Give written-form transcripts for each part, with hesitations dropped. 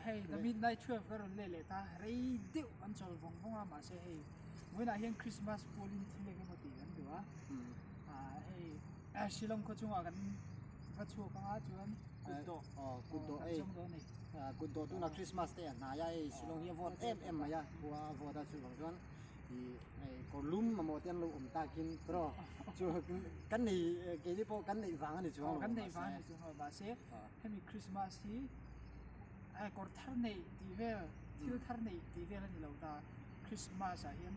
hey the midnight 12 karon lele ta rei deu an chol vong vong ma se hey when I hear Christmas pualin thleng ka mati an dua hey Shillong ko chunga kan va chu ka a chuan kuddo ei kuddo tu na Christmas te na ya ei Shillong hi vot em ma ya bua voda chu long chuan i ko lum ma mo tian lu ta kin pro chu kan nei ke di po kan nei wang ani chu kan nei wang ani chu ba se hemi Christmas hi ai kor thar nei ti vel thil thar nei ti vel ani lo ta Christmas a hian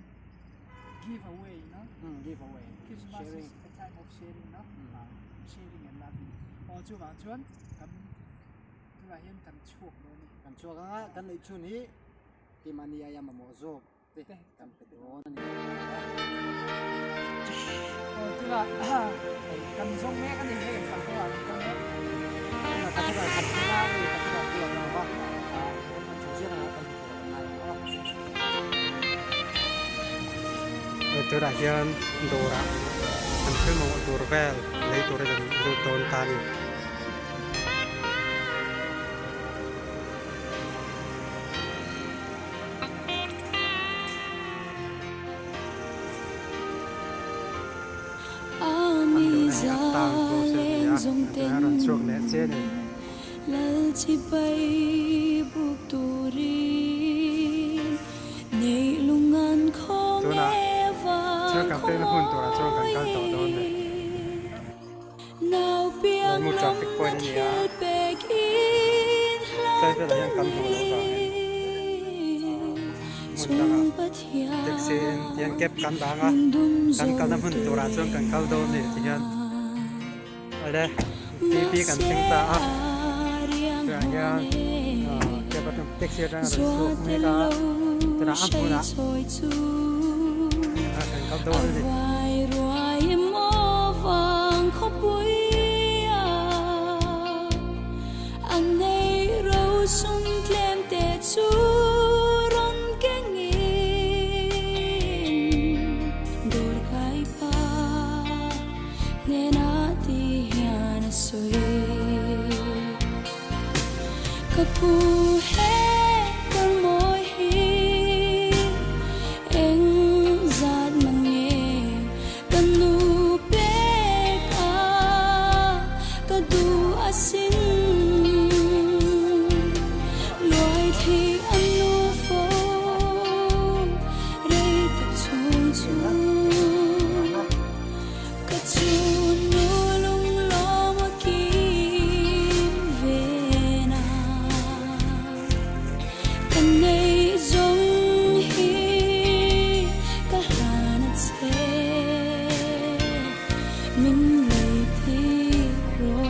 giveaway no giveaway Christmas is a time of sharing no sharing and loving chu wang chuan kan tu la hian kan chuak lo ni kan chuak a kan nei chu ni ti mania ya ma mo zo te kan pe do ni tu la kan zong me kan ni he kan to a kan ne kan tu la kan la ni kan tu la tu la wa chu sia na kan tu la hian do ra kan phel mo tur vel lei tur den do ton tani lal chi bay buk turin nei lungan khong eva nào biang lam thil bek in hlan chung pathian tiang kep kan banga kan kan hun tura chung kan kal do ni tian ale tv kan sing ta a ya ke ba tum tek sia dang so me ka tra am pura kan kal do ni roi mo vang kho pui an nei ro sum tlem te chu ron kengin dor kai pa ne na ti hian soi kapu he con môi hi em giạt mang nghe cần nu pe ka ka du asin loi thi an nu fo re ta chung chung ka chu nu lung lo ma ki ve na kan nei zong hi ka hlan che min lei thi ro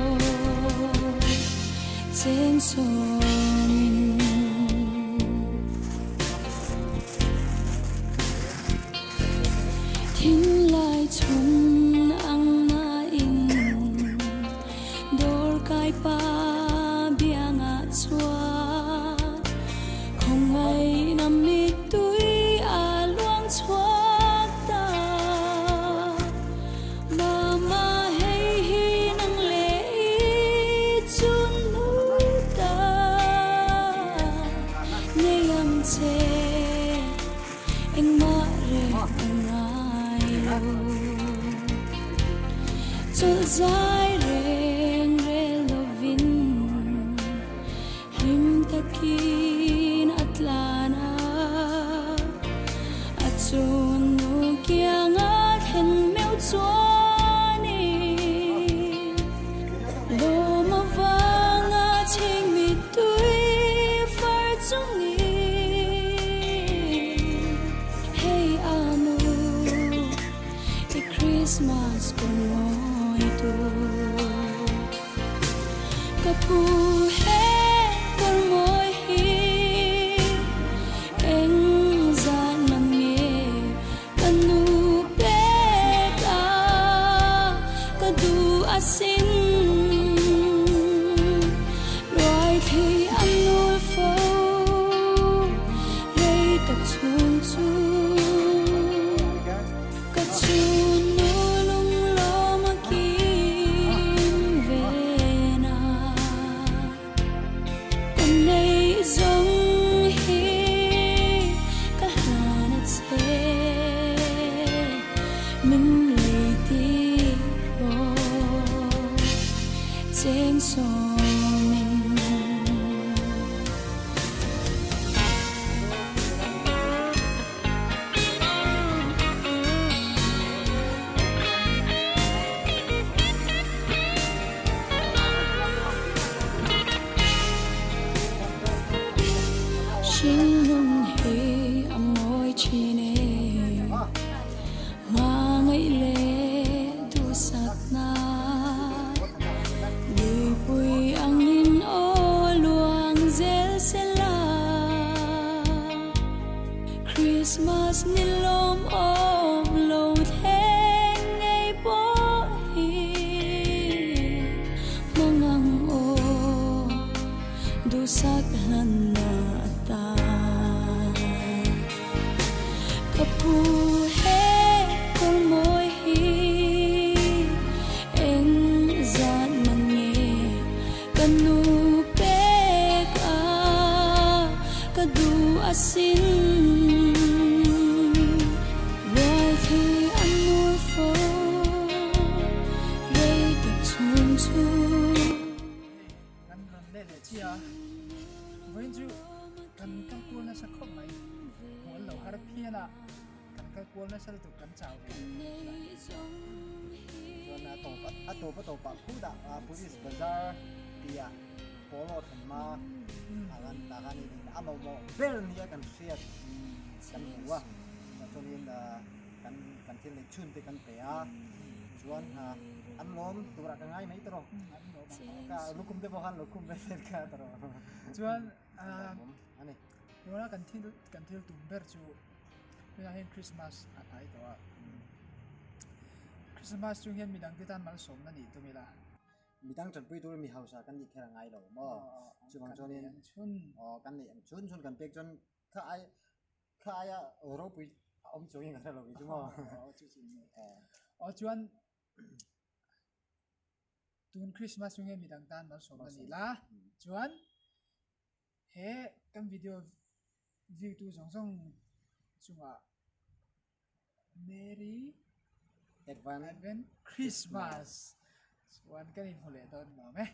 chen so min thin lai chung ang na in dor kai pa bianga chua không ai nằm mi túi à loang choak ta mà hay hi nang lệ chun nu ta nghe âm che anh mà re anh ai lo cho dài reng re lovin hlim takin atlana achun nu kyang a hen meu chuani lo ma wanga ching mi tui far chung ni hey anu e Christmas con moi tu kapu he con môi hi chính nung hề amoi chine mà ngây lệ duhsakna người bùi angin ô luang zel sela Krismas ni lawm ôm lâu thleng ngày bó hi hmang ô duhsakna ta kapu he kol moi hi en zat mange kanu pe ka kadu asin rồi khi amor fo rei ka chun chu kan ron le le chia với chú kan các cuốn nó sẽ không mấy muốn lâu har pia na kan các cuốn nó sẽ được kan chào về rồi tổ bắt khu đã police bazaar tia polo thành ma agan takan ini amo mo bel nia kan siat kan buah cho nên là kan thiên lịch chun te kan pe a chuan an lom tura ka ngai mai tro ka lukum te bohan lukum be ser ka tro chuan ani nó kan thil tum ber chu na hen Christmas a thai to a Christmas chu hian midang ti tan mal som na ni to mi la midang chan pui tur mi hausa kan ni khera ngai lo mo chuang cho nên chun kan ni chun kan pek chon kha ya ro pui om chu ing ka lo bi chu mo chu chu chuan tun Christmas chu hian midang tan mal som na ni la chuan he kan video view tu song chunga Merry advance Advent Christmas chuan kan in hole don ma me